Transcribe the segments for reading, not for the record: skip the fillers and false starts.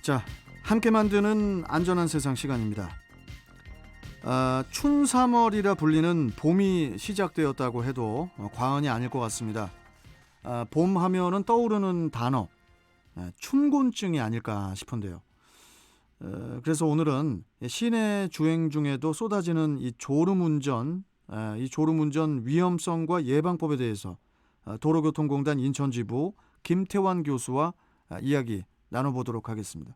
자, 함께 만드는 안전한 세상 시간입니다. 춘3월이라 불리는 봄이 시작되었다고 해도 과언이 아닐 것 같습니다. 봄 하면은 떠오르는 단어, 춘곤증이 아닐까 싶은데요. 그래서 오늘은 시내 주행 중에도 쏟아지는 이 졸음운전 위험성과 예방법에 대해서 도로교통공단 인천지부 김태환 교수와 이야기 나눠보도록 하겠습니다.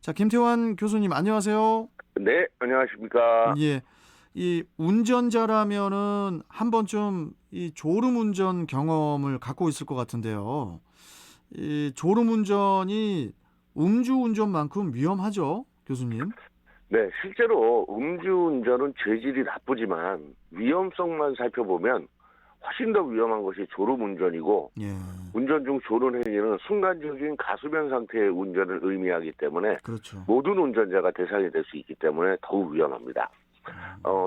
자, 김태환 교수님 안녕하세요. 네, 안녕하십니까. 예, 이 운전자라면은 한 번쯤 이 졸음운전 경험을 갖고 있을 것 같은데요. 이 졸음운전이 음주운전만큼 위험하죠, 교수님? 네, 실제로 음주운전은 죄질이 나쁘지만 위험성만 살펴보면 훨씬 더 위험한 것이 졸음운전이고, 예, 운전 중 졸음 행위는 순간적인 가수면 상태의 운전을 의미하기 때문에 그렇죠. 모든 운전자가 대상이 될 수 있기 때문에 더욱 위험합니다.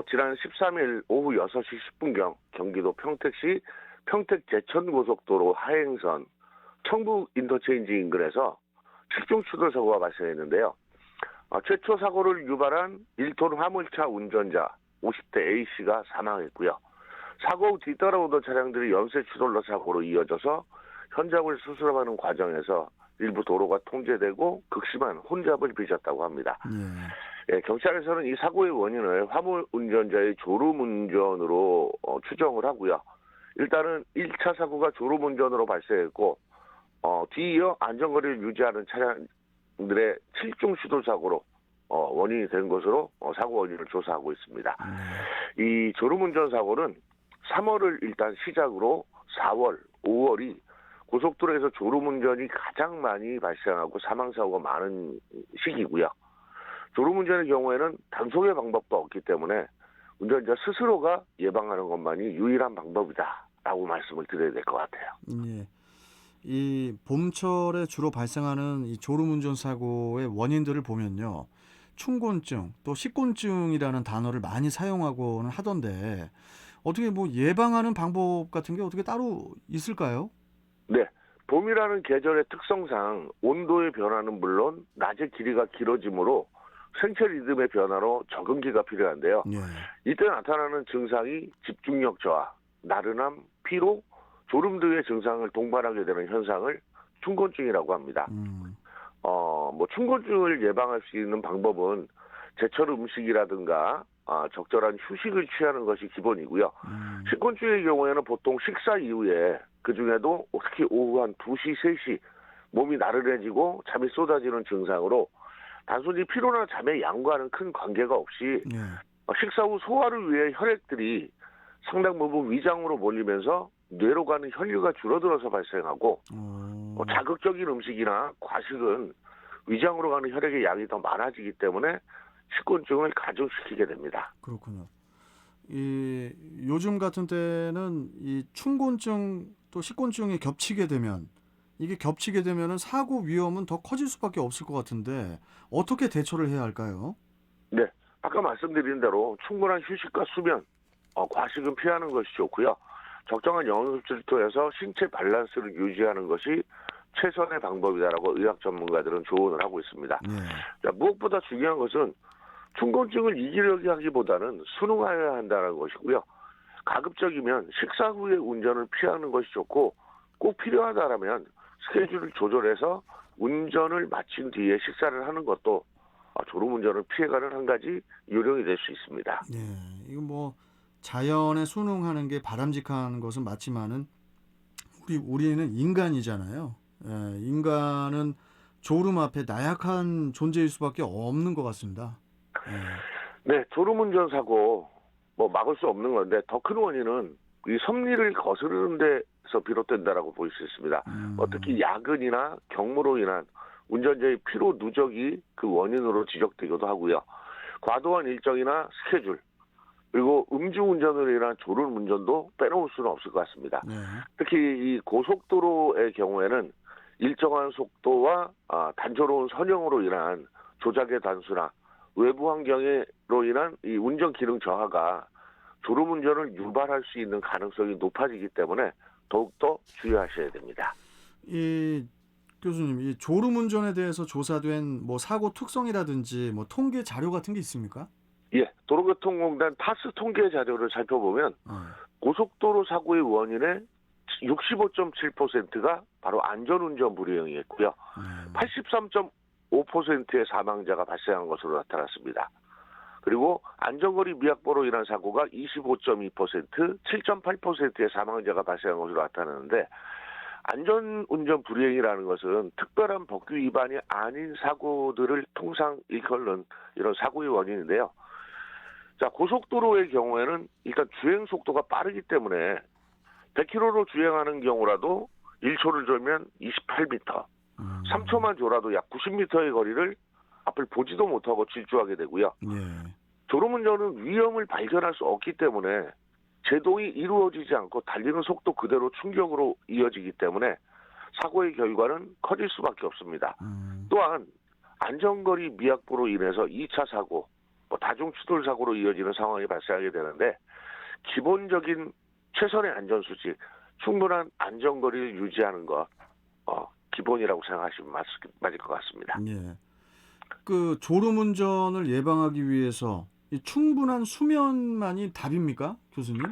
지난 13일 오후 6시 10분경 경기도 평택시 평택 제천고속도로 하행선 청북 인터체인지 인근에서 7중 추돌 사고가 발생했는데요. 최초 사고를 유발한 1톤 화물차 운전자 50대 A씨가 사망했고요. 사고 후 뒤따라오던 차량들이 연쇄 추돌로 사고로 이어져서 현장을 수술하는 과정에서 일부 도로가 통제되고 극심한 혼잡을 빚었다고 합니다. 예, 경찰에서는 이 사고의 원인을 화물 운전자의 졸음운전으로 추정을 하고요. 일단은 1차 사고가 졸음운전으로 발생했고 뒤이어 안전거리를 유지하는 차량들의 7중 추돌 사고로 원인이 된 것으로 사고 원인을 조사하고 있습니다. 이 졸음운전 사고는 3월을 일단 시작으로 4월, 5월이 고속도로에서 졸음운전이 가장 많이 발생하고 사망사고가 많은 시기고요. 졸음운전의 경우에는 단속의 방법도 없기 때문에 운전자 스스로가 예방하는 것만이 유일한 방법이다라고 말씀을 드려야 될 것 같아요. 예. 이 봄철에 주로 발생하는 이 졸음운전 사고의 원인들을 보면요. 춘곤증, 또 식곤증이라는 단어를 많이 사용하고는 하던데 어떻게 뭐 예방하는 방법 같은 게 어떻게 따로 있을까요? 네. 봄이라는 계절의 특성상 온도의 변화는 물론 낮의 길이가 길어지므로 생체 리듬의 변화로 적응기가 필요한데요. 예. 이때 나타나는 증상이 집중력 저하, 나른함, 피로, 졸음 등의 증상을 동반하게 되는 현상을 춘곤증이라고 합니다. 춘곤증을 예방할 수 있는 방법은 제철 음식이라든가 적절한 휴식을 취하는 것이 기본이고요. 식곤증의 경우에는 보통 식사 이후에 그중에도 특히 오후 한 2시, 3시 몸이 나른해지고 잠이 쏟아지는 증상으로 단순히 피로나 잠의 양과는 큰 관계가 없이 식사 후 소화를 위해 혈액들이 상당 부분 위장으로 몰리면서 뇌로 가는 혈류가 줄어들어서 발생하고 자극적인 음식이나 과식은 위장으로 가는 혈액의 양이 더 많아지기 때문에 식곤증을 가중시키게 됩니다. 그렇군요. 요즘 같은 때는 이 춘곤증 또 식곤증이 겹치게 되면은 사고 위험은 더 커질 수밖에 없을 것 같은데 어떻게 대처를 해야 할까요? 네, 아까 말씀드린 대로 충분한 휴식과 수면, 과식은 피하는 것이 좋고요. 적정한 영양섭취를 통해서 신체 밸런스를 유지하는 것이 최선의 방법이다라고 의학 전문가들은 조언을 하고 있습니다. 자, 무엇보다 중요한 것은 춘곤증을 이기려고 하기보다는 순응하여야 한다는 것이고요. 가급적이면 식사 후에 운전을 피하는 것이 좋고 꼭 필요하다라면 스케줄을 조절해서 운전을 마친 뒤에 식사를 하는 것도 졸음운전을 피해가는 한 가지 요령이 될 수 있습니다. 네, 이건 뭐 자연에 순응하는 게 바람직한 것은 맞지만은 우리는 인간이잖아요. 인간은 졸음 앞에 나약한 존재일 수밖에 없는 것 같습니다. 네, 졸음운전 사고 막을 수 없는 건데 더 큰 원인은 이 섭리를 거스르는 데서 비롯된다라고 볼 수 있습니다. 특히 야근이나 경무로 인한 운전자의 피로 누적이 그 원인으로 지적되기도 하고요. 과도한 일정이나 스케줄 그리고 음주운전으로 인한 졸음운전도 빼놓을 수는 없을 것 같습니다. 특히 이 고속도로의 경우에는 일정한 속도와 단조로운 선형으로 인한 조작의 단수나 외부 환경으로 인한 이 운전 기능 저하가 졸음운전을 유발할 수 있는 가능성이 높아지기 때문에 더욱더 주의하셔야 됩니다. 이 교수님, 이 졸음운전에 대해서 조사된 뭐 사고 특성이라든지 뭐 통계 자료 같은 게 있습니까? 예, 도로교통공단 타스 통계 자료를 살펴보면 네. 고속도로 사고의 원인의 65.7%가 바로 안전운전 불이행이었고요. 83.5%의 사망자가 발생한 것으로 나타났습니다. 그리고 안전거리 미확보로 인한 사고가 25.2%, 7.8%의 사망자가 발생한 것으로 나타나는데 안전운전 불이행이라는 것은 특별한 법규 위반이 아닌 사고들을 통상 일컫는 이런 사고의 원인인데요. 자, 고속도로의 경우에는 일단 주행 속도가 빠르기 때문에 100km로 주행하는 경우라도 1초를 졸면 28m, 3초만 졸아도 약 90m의 거리를 앞을 보지도 못하고 질주하게 되고요. 예. 졸음운전은 위험을 발견할 수 없기 때문에 제동이 이루어지지 않고 달리는 속도 그대로 충격으로 이어지기 때문에 사고의 결과는 커질 수밖에 없습니다. 또한 안전거리 미확보로 인해서 2차 사고, 다중추돌 사고로 이어지는 상황이 발생하게 되는데 기본적인 최선의 안전수칙, 충분한 안전거리를 유지하는 것 기본이라고 생각하시면 맞을 것 같습니다. 예. 그 졸음운전을 예방하기 위해서 이 충분한 수면만이 답입니까, 교수님?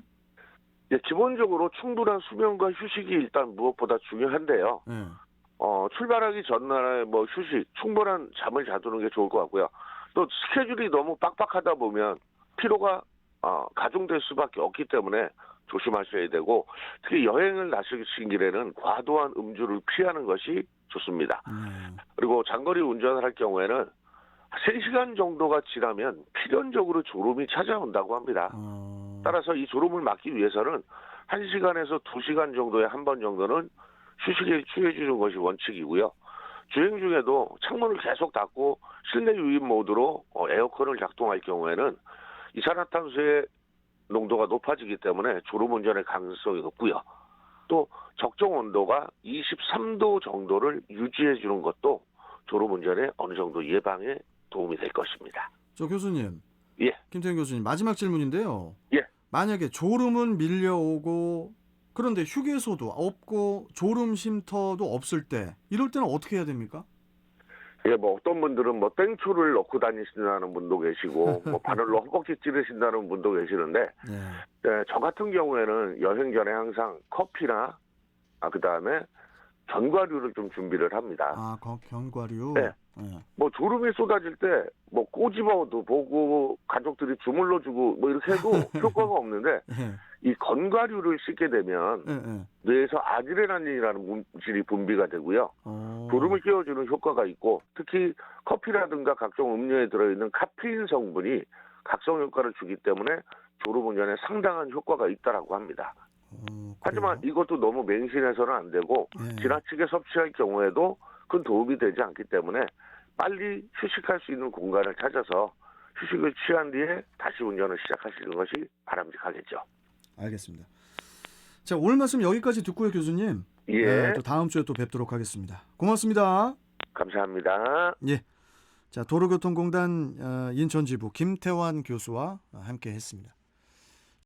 예, 기본적으로 충분한 수면과 휴식이 일단 무엇보다 중요한데요. 예. 출발하기 전날에 휴식, 충분한 잠을 자두는 게 좋을 것 같고요. 또 스케줄이 너무 빡빡하다 보면 피로가 가중될 수밖에 없기 때문에 조심하셔야 되고 특히 여행을 나서신 길에는 과도한 음주를 피하는 것이 좋습니다. 그리고 장거리 운전을 할 경우에는 3시간 정도가 지나면 필연적으로 졸음이 찾아온다고 합니다. 따라서 이 졸음을 막기 위해서는 1시간에서 2시간 정도에 한 번 정도는 휴식에 취해주는 것이 원칙이고요. 주행 중에도 창문을 계속 닫고 실내 유입 모드로 에어컨을 작동할 경우에는 이산화탄소의 농도가 높아지기 때문에 졸음운전의 가능성이 높고요. 또 적정 온도가 23도 정도를 유지해 주는 것도 졸음운전의 어느 정도 예방에 도움이 될 것입니다. 저 교수님, 예, 김태현 교수님, 마지막 질문인데요. 예. 만약에 졸음은 밀려오고 그런데 휴게소도 없고 졸음 쉼터도 없을 때 이럴 때는 어떻게 해야 됩니까? 예, 어떤 분들은 땡초를 넣고 다니신다는 분도 계시고, 바늘로 허벅지 찌르신다는 분도 계시는데, 예. 저 같은 경우에는 여행 전에 항상 커피나, 그 다음에 견과류를 좀 준비를 합니다. 견과류. 네. 예. 졸음이 쏟아질 때, 꼬집어도 보고, 가족들이 주물러 주고, 이렇게 해도 효과가 없는데, 예. 이 견과류를 씻게 되면, 예. 뇌에서 아드레날린이라는 물질이 분비가 되고요. 졸음을 깨워주는 효과가 있고 특히 커피라든가 각종 음료에 들어있는 카페인 성분이 각성 효과를 주기 때문에 졸음운전에 상당한 효과가 있다라고 합니다. 하지만 이것도 너무 맹신해서는 안 되고 지나치게 섭취할 경우에도 큰 도움이 되지 않기 때문에 빨리 휴식할 수 있는 공간을 찾아서 휴식을 취한 뒤에 다시 운전을 시작하시는 것이 바람직하겠죠. 알겠습니다. 자, 오늘 말씀 여기까지 듣고요, 교수님. 예. 네, 또 다음 주에 또 뵙도록 하겠습니다. 고맙습니다. 감사합니다. 예. 자, 도로교통공단 인천지부 김태환 교수와 함께 했습니다.